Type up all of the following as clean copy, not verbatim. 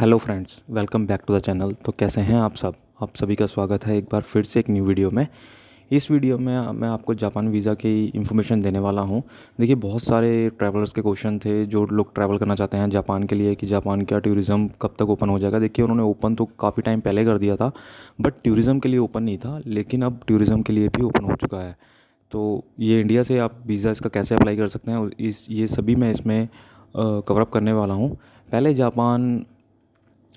Hello friends, welcome back to the channel. तो कैसे हैं आप सब? आप सभी का स्वागत है एक बार फिर से एक न्यू वीडियो में। इस वीडियो में मैं आपको जापान वीज़ा की इन्फॉर्मेशन देने वाला हूं। देखिए, बहुत सारे ट्रैवलर्स के क्वेश्चन थे जो लोग ट्रैवल करना चाहते हैं जापान के लिए कि जापान का टूरिज़्म कब तक ओपन हो जाएगा। देखिए, उन्होंने ओपन तो काफ़ी टाइम पहले कर दिया था, बट टूरिज़्म के लिए ओपन नहीं था, लेकिन अब टूरिज़्म के लिए भी ओपन हो चुका है। तो ये इंडिया से आप वीज़ा इसका कैसे अप्लाई कर सकते हैं, और ये सभी मैं इसमें कवर अप करने वाला हूँ। पहले जापान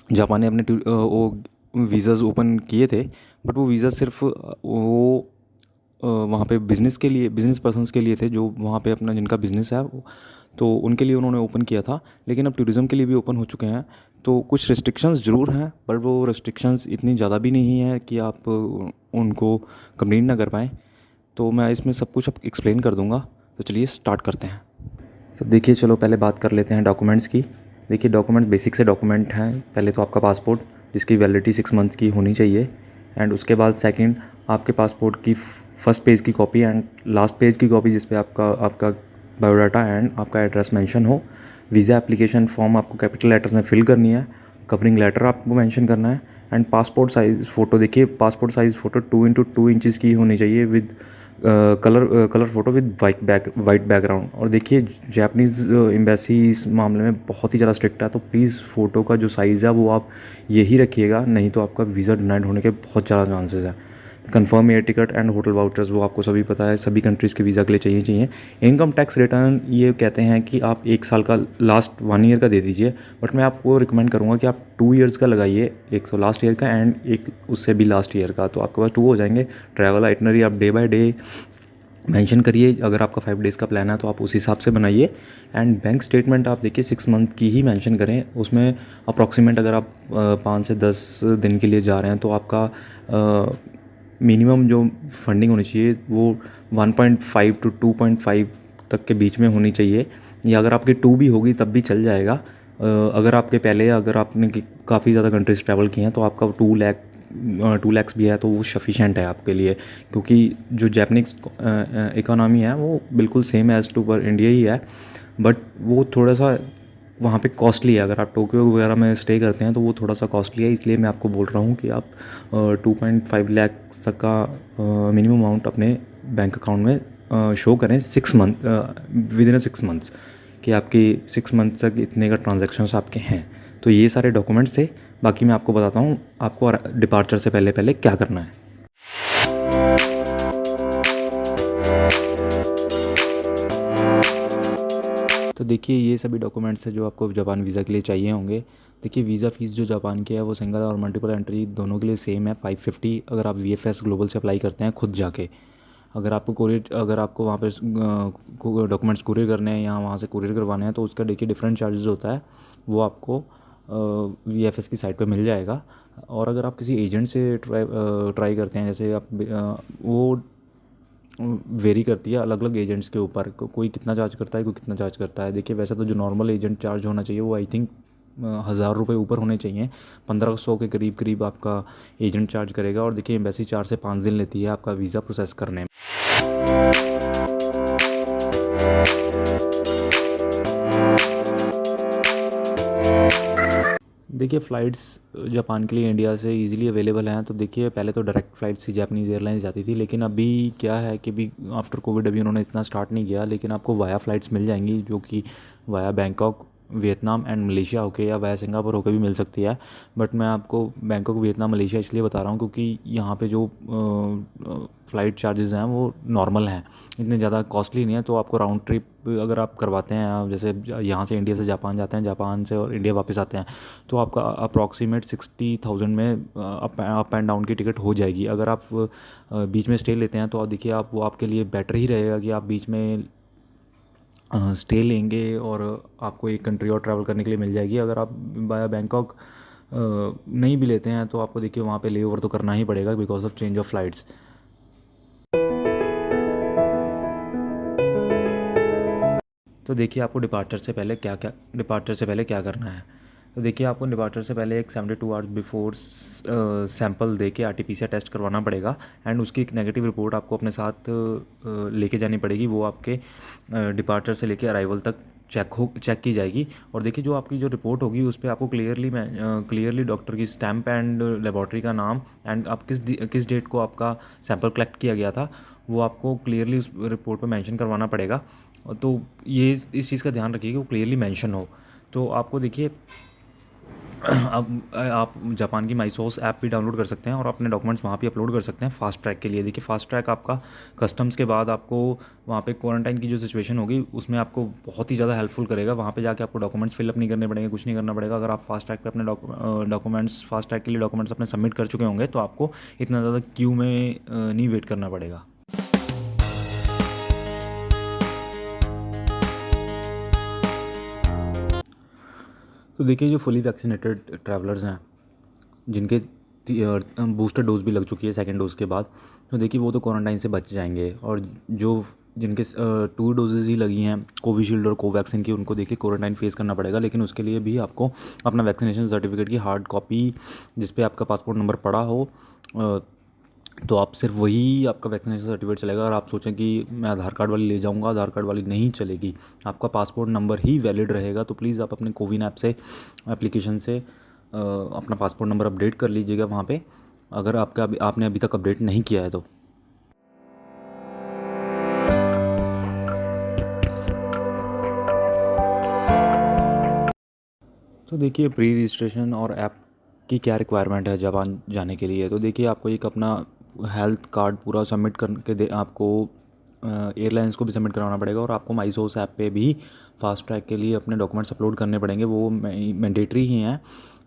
ने अपने वो वीज़ाज़ ओपन किए थे, बट वो वीज़ा सिर्फ वो वहाँ पे बिज़नेस के लिए, बिज़नेस पर्सन्स के लिए थे जो वहाँ पे अपना जिनका बिज़नेस है तो उनके लिए उन्होंने ओपन किया था। लेकिन अब टूरिज़्म के लिए भी ओपन हो चुके हैं। तो कुछ रिस्ट्रिक्शंस ज़रूर हैं, पर वो रिस्ट्रिक्शंस इतनी ज़्यादा भी नहीं है कि आप उनको कंप्लीट ना कर पाएँ। तो मैं इसमें सब कुछ अब एक्सप्लेन कर दूँगा। तो चलिए स्टार्ट करते हैं। तो देखिए, चलो पहले बात कर लेते हैं डॉक्यूमेंट्स की। देखिए, डॉक्यूमेंट बेसिक से डॉक्यूमेंट हैं। पहले तो आपका पासपोर्ट, जिसकी वैलिडिटी 6 मंथ्स की होनी चाहिए। एंड उसके बाद सेकंड, आपके पासपोर्ट की फर्स्ट पेज की कॉपी एंड लास्ट पेज की कॉपी, जिस पे आपका बायोडाटा एंड आपका एड्रेस मेंशन हो। वीज़ा एप्लीकेशन फॉर्म आपको कैपिटल लेटर्स में फिल करनी है। कवरिंग लेटर आपको मेंशन करना है। एंड पासपोर्ट साइज़ फ़ोटो, देखिए passport size photo 2x2 inches की होनी चाहिए with colour photo with white background. और देखिए, जापानीज़ एम्बेसी इस मामले में बहुत ही ज़्यादा स्ट्रिक्ट है, तो प्लीज़ फ़ोटो का जो साइज़ है वो आप यही रखिएगा, नहीं तो आपका वीज़ा डिनाइड होने के बहुत ज़्यादा चांसेस है। Confirm air ticket and hotel vouchers, वो आपको सभी पता है, सभी कंट्रीज़ के वीज़ा के लिए चाहिए। इनकम टैक्स रिटर्न, ये कहते हैं कि आप 1 साल का, लास्ट 1 ईयर का दे दीजिए, बट मैं आपको रिकमेंड करूँगा कि आप 2 ईयर्स का लगाइए। एक तो लास्ट ईयर का एंड एक उससे भी लास्ट ईयर का, तो आपके पास 2 हो जाएंगे। ट्रैवल आइटनरी आप डे बाय डे मेंशन करिए। अगर आपका 5 डेज़ का प्लान है तो आप उस हिसाब से बनाइए। एंड बैंक स्टेटमेंट आप देखिए 6 मंथ की ही मेंशन करें। उसमें अप्रॉक्सीमेट अगर आप 5 से 10 दिन के लिए जा रहे हैं तो आपका मिनिमम जो फंडिंग होनी चाहिए वो 1.5 to 2.5 तक के बीच में होनी चाहिए, या अगर आपकी 2 भी होगी तब भी चल जाएगा। अगर आपके पहले, अगर आपने काफ़ी ज़्यादा कंट्रीज ट्रैवल किए हैं तो आपका 2 लैक्स भी है तो वो सफिशेंट है आपके लिए, क्योंकि जो जापानीज इकोनॉमी है वो बिल्कुल सेम एज़ टू पर इंडिया ही है, बट वो थोड़ा सा वहाँ पे कॉस्टली है। अगर आप टोक्यो वगैरह में स्टे करते हैं तो वो थोड़ा सा कॉस्टली है, इसलिए मैं आपको बोल रहा हूँ कि आप 2.5 लाख तक का मिनिमम अमाउंट अपने बैंक अकाउंट में शो करें 6 मंथ, विद इन 6 मंथ्स, कि आपकी 6 मंथ तक इतने का ट्रांजेक्शन्स आपके हैं। तो ये सारे डॉक्यूमेंट्स थे। बाकी मैं आपको बताता हूँ आपको डिपार्चर से पहले पहले क्या करना है। तो देखिए, ये सभी डॉक्यूमेंट्स हैं जो आपको जापान वीज़ा के लिए चाहिए होंगे। देखिए, वीज़ा फ़ीस जो जापान की है वो सिंगल और मल्टीपल एंट्री दोनों के लिए सेम है, 550। अगर आप VFS ग्लोबल से अप्लाई करते हैं खुद जाके, अगर आपको वहाँ पे डॉक्यूमेंट्स कुरियर करने हैं या वहाँ से कुरियर करवाने हैं तो उसका देखिए डिफरेंट चार्जेस होता है, वो आपको VFS की साइट पे मिल जाएगा। और अगर आप किसी एजेंट से ट्राई करते हैं, जैसे आप वो वेरी करती है अलग अलग एजेंट्स के ऊपर, कोई कितना चार्ज करता है, कोई कितना चार्ज करता है। देखिए, वैसे तो जो नॉर्मल एजेंट चार्ज होना चाहिए वो आई थिंक 1000 रुपये ऊपर होने चाहिए। 1500 के करीब करीब आपका एजेंट चार्ज करेगा। और देखिए, एम्बेसी 4 से 5 दिन लेती है आपका वीज़ा प्रोसेस करने में। देखिए, फ़्लाइट्स जापान के लिए इंडिया से इजीली अवेलेबल हैं। तो देखिए, पहले तो डायरेक्ट फ़्लाइट्स ही जापानीज़ एयरलाइंस जाती थी, लेकिन अभी क्या है कि अभी आफ्टर कोविड अभी उन्होंने इतना स्टार्ट नहीं किया, लेकिन आपको वाया फ़्लाइट्स मिल जाएंगी जो कि via Bangkok, Vietnam and Malaysia होके या वाया सिंगापुर होके भी मिल सकती है। बट मैं आपको बैंकॉक, वियतनाम, मलेशिया इसलिए बता रहा हूँ क्योंकि यहाँ पे जो फ़्लाइट चार्जेस हैं वो नॉर्मल हैं, इतने ज़्यादा कॉस्टली नहीं है। तो आपको राउंड ट्रिप अगर आप करवाते हैं, जैसे यहाँ से इंडिया से जापान जाते हैं, जापान से और इंडिया वापस आते हैं, तो आपका अप्रॉक्सीमेट 60,000 में अप एंड डाउन की टिकट हो जाएगी। अगर आप बीच में स्टे लेते हैं तो आप देखिए, आप वो आपके लिए बेटर ही रहेगा कि आप बीच में स्टे लेंगे और आपको एक कंट्री और ट्रैवल करने के लिए मिल जाएगी। अगर आप बाया बैंकॉक नहीं भी लेते हैं तो आपको देखिए वहाँ पे ले ओवर तो करना ही पड़ेगा because of change of flights. तो देखिए, आपको डिपार्चर से पहले क्या करना है। तो देखिए, आपको डिपार्चर से पहले एक 72 आवर्स बिफोर सैंपल दे के RT-PCR टेस्ट करवाना पड़ेगा। एंड उसकी एक नेगेटिव रिपोर्ट आपको अपने साथ लेके जानी पड़ेगी। वो आपके डिपार्चर से लेके अराइवल तक चेक की जाएगी। और देखिए जो आपकी जो रिपोर्ट होगी उस पे आपको क्लियरली डॉक्टर की स्टैम्प एंड लेबॉर्ट्री का नाम एंड आप किस डेट को आपका सैंपल कलेक्ट किया गया था वो आपको क्लियरली उस रिपोर्ट पे मेंशन करवाना पड़ेगा। तो ये इस चीज़ का ध्यान रखिए कि वो क्लियरली मेंशन हो। तो आपको देखिए अब आप जापान की माईसोस ऐप भी डाउनलोड कर सकते हैं और अपने डॉक्यूमेंट्स वहाँ पे अपलोड कर सकते हैं फास्ट ट्रैक के लिए। देखिए फास्ट ट्रैक आपका कस्टम्स के बाद आपको वहाँ पे क्वारंटाइन की जो सिचुएशन होगी उसमें आपको बहुत ही ज़्यादा हेल्पफुल करेगा। वहाँ पे जाके आपको डॉक्यूमेंट्स फिलअप नहीं करने पड़ेंगे, कुछ नहीं करना पड़ेगा। अगर आप फास्ट ट्रैक पे अपने डॉक्यूमेंट्स फास्ट ट्रैक के लिए डॉक्यूमेंट्स अपने सबमिट कर चुके होंगे तो आपको इतना ज़्यादा क्यू में नहीं वेट करना पड़ेगा। तो देखिए जो फुली वैक्सीनेटेड ट्रैवलर्स हैं जिनके बूस्टर डोज भी लग चुकी है सेकंड डोज के बाद, तो देखिए वो तो क्वारंटाइन से बच जाएंगे। और जो जिनके 2 डोजेज़ ही लगी हैं कोविशील्ड और कोवैक्सिन की, उनको देखिए क्वारंटाइन फेस करना पड़ेगा। लेकिन उसके लिए भी आपको अपना वैक्सीनेशन सर्टिफिकेट की हार्ड कॉपी जिस पे आपका पासपोर्ट नंबर पड़ा हो, तो आप सिर्फ वही आपका वैक्सीनेशन सर्टिफिकेट चलेगा। अगर आप सोचें कि मैं आधार कार्ड वाली ले जाऊंगा, आधार कार्ड वाली नहीं चलेगी, आपका पासपोर्ट नंबर ही वैलिड रहेगा। तो प्लीज़ आप अपने कोविन ऐप से एप्लीकेशन से अपना पासपोर्ट नंबर अपडेट कर लीजिएगा वहाँ पे, अगर आपने अभी तक अपडेट नहीं किया है तो देखिए प्री रजिस्ट्रेशन और ऐप की क्या रिक्वायरमेंट है जापान जाने के लिए। तो देखिए आपको एक अपना हेल्थ कार्ड पूरा सबमिट करके आपको एयरलाइंस को भी सबमिट करवाना पड़ेगा और आपको माईसोस ऐप पे भी फास्ट ट्रैक के लिए अपने डॉक्यूमेंट्स अपलोड करने पड़ेंगे, वो मैंडेटरी ही हैं।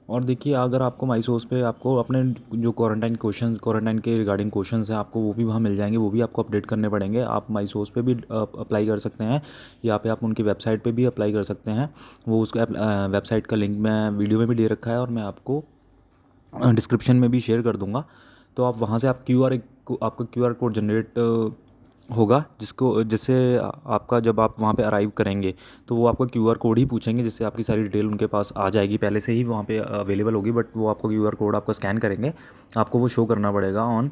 और देखिए अगर आपको माईसोस पे आपको अपने जो क्वारंटाइन के रिगार्डिंग क्वेश्चंस हैं आपको वो भी वहाँ मिल जाएंगे, वो भी आपको अपडेट करने पड़ेंगे। आप माईसोस पे भी अप्लाई कर सकते हैं या पे आप उनकी वेबसाइट पे भी अप्लाई कर सकते हैं। वो उसका वेबसाइट का लिंक मैं वीडियो में भी दे रखा है और मैं आपको डिस्क्रिप्शन में भी शेयर कर दूंगा। तो आप वहाँ से आपका QR कोड जनरेट होगा जिससे आपका जब आप वहाँ पे अराइव करेंगे तो वो आपका QR कोड ही पूछेंगे, जिससे आपकी सारी डिटेल उनके पास आ जाएगी, पहले से ही वहाँ पे अवेलेबल होगी। बट वो आपको QR कोड आपका स्कैन करेंगे, आपको वो शो करना पड़ेगा ऑन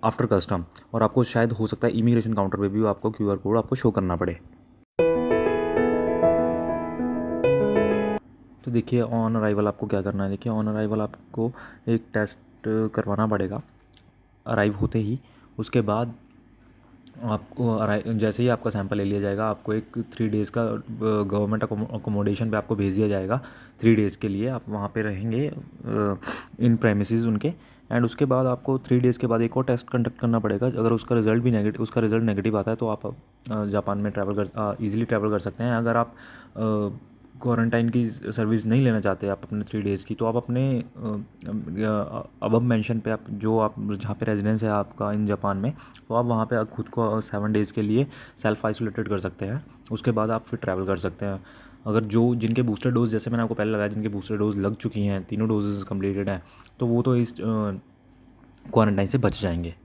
आफ्टर कस्टम। और आपको शायद हो सकता है इमिग्रेशन काउंटर पे भी आपको QR कोड आपको शो करना पड़े। तो देखिए ऑन अराइवल आपको क्या करना है। देखिए ऑन अराइवल आपको एक टेस्ट करवाना पड़ेगा अराइव होते ही। उसके बाद आपको जैसे ही आपका सैंपल ले लिया जाएगा, आपको एक 3 डेज़ का गवर्नमेंट अकोमोडेशन पे आपको भेज दिया जाएगा। 3 डेज़ के लिए आप वहाँ पे रहेंगे इन प्रेमिसेस उनके। एंड उसके बाद आपको 3 डेज़ के बाद एक और टेस्ट कंडक्ट करना पड़ेगा। अगर उसका रिज़ल्ट नेगेटिव आता है तो आप जापान में ईज़िली ट्रैवल कर सकते हैं। अगर आप क्वारंटाइन की सर्विस नहीं लेना चाहते आप अपने 3 डेज़ की, तो आप अपने अब मेंशन पे आप जहाँ पे रेजिडेंस है आपका इन जापान में, तो आप वहाँ पे आप खुद को 7 डेज़ के लिए सेल्फ आइसोलेटेड कर सकते हैं। उसके बाद आप फिर ट्रैवल कर सकते हैं। अगर जिनके बूस्टर डोज, जैसे मैंने आपको पहले लगाया, जिनके बूस्टर डोज लग चुकी हैं, तीनों डोजेज़ कम्प्लीटेड हैं, तो वो तो इस क्वारंटाइन से बच जाएंगे।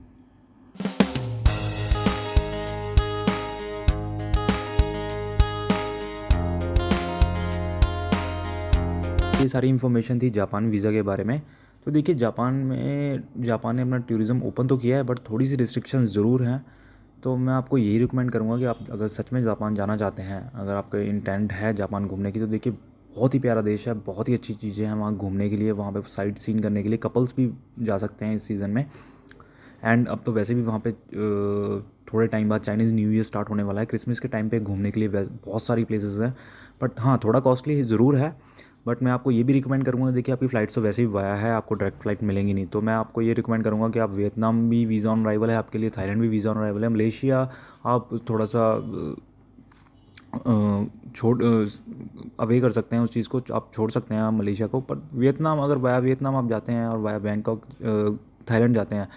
ये सारी इन्फॉर्मेशन थी जापान वीज़ा के बारे में। तो देखिए जापान ने अपना टूरिज़्म ओपन तो किया है, बट थोड़ी सी रिस्ट्रिक्शंस ज़रूर हैं। तो मैं आपको यही रिकमेंड करूँगा कि आप अगर सच में जापान जाना चाहते हैं, अगर आपका इंटेंट है जापान घूमने की, तो देखिए बहुत ही प्यारा देश है, बहुत ही अच्छी चीज़ें हैं वहाँ घूमने के लिए। वहाँ पे साइट सीन करने के लिए कपल्स भी जा सकते हैं इस सीज़न में। एंड अब तो वैसे भी वहाँ पे थोड़े टाइम बाद चाइनीज़ न्यू ईयर स्टार्ट होने वाला है। क्रिसमस के टाइम पे घूमने के लिए बहुत सारी प्लेसेस हैं, बट हाँ थोड़ा कॉस्टली ज़रूर है। बट मैं आपको ये भी रिकमेंड करूँगा, देखिए आपकी फ़्लाइट तो वैसे ही वाया है, आपको डायरेक्ट फ़्लाइट मिलेंगी नहीं, तो मैं आपको ये रिकमेंड करूँगा कि आप वियतनाम भी वीज़ा ऑन अराइवल है आपके लिए, थाईलैंड भी वीज़ा ऑन अराइवल है, मलेशिया आप थोड़ा सा अवे कर सकते हैं, उस चीज़ को आप छोड़ सकते हैं आप मलेशिया को। पर वियतनाम, अगर वाया वियतनाम आप जाते हैं और वाया बैंकॉक थाईलैंड जाते हैं,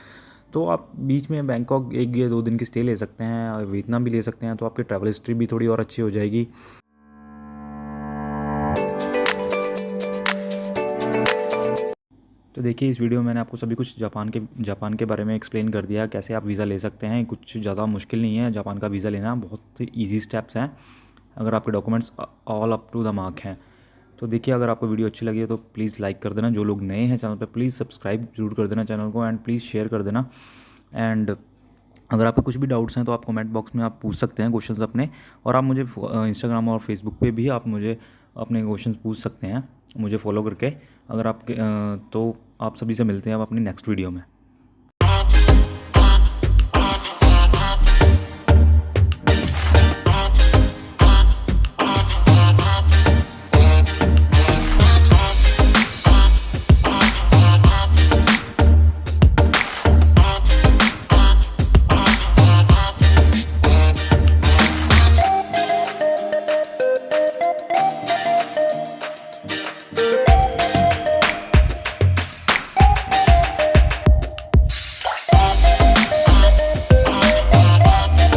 तो आप बीच में बैंकॉक 1 या 2 दिन की स्टे ले सकते हैं और वियतनाम भी ले सकते हैं, तो आपकी ट्रैवल हिस्ट्री भी थोड़ी और अच्छी हो जाएगी। तो देखिए इस वीडियो में मैंने आपको सभी कुछ जापान के बारे में एक्सप्लेन कर दिया, कैसे आप वीज़ा ले सकते हैं। कुछ ज़्यादा मुश्किल नहीं है जापान का वीज़ा लेना, बहुत ईजी स्टेप्स हैं अगर आपके documents all up to the mark हैं। तो देखिए अगर आपको वीडियो अच्छी लगी है तो प्लीज़ लाइक कर देना, जो लोग नए हैं चैनल पर प्लीज़ सब्सक्राइब जरूर कर देना चैनल को, एंड प्लीज़ शेयर कर देना। एंड अगर आपके कुछ भी डाउट्स हैं तो आप कमेंट बॉक्स में आप पूछ सकते हैं क्वेश्चंस अपने, और आप मुझे इंस्टाग्राम और फेसबुक पे भी आप मुझे अपने क्वेश्चंस पूछ सकते हैं मुझे फॉलो करके। अगर आपके तो आप सभी से मिलते हैं अब अपनी नेक्स्ट वीडियो में।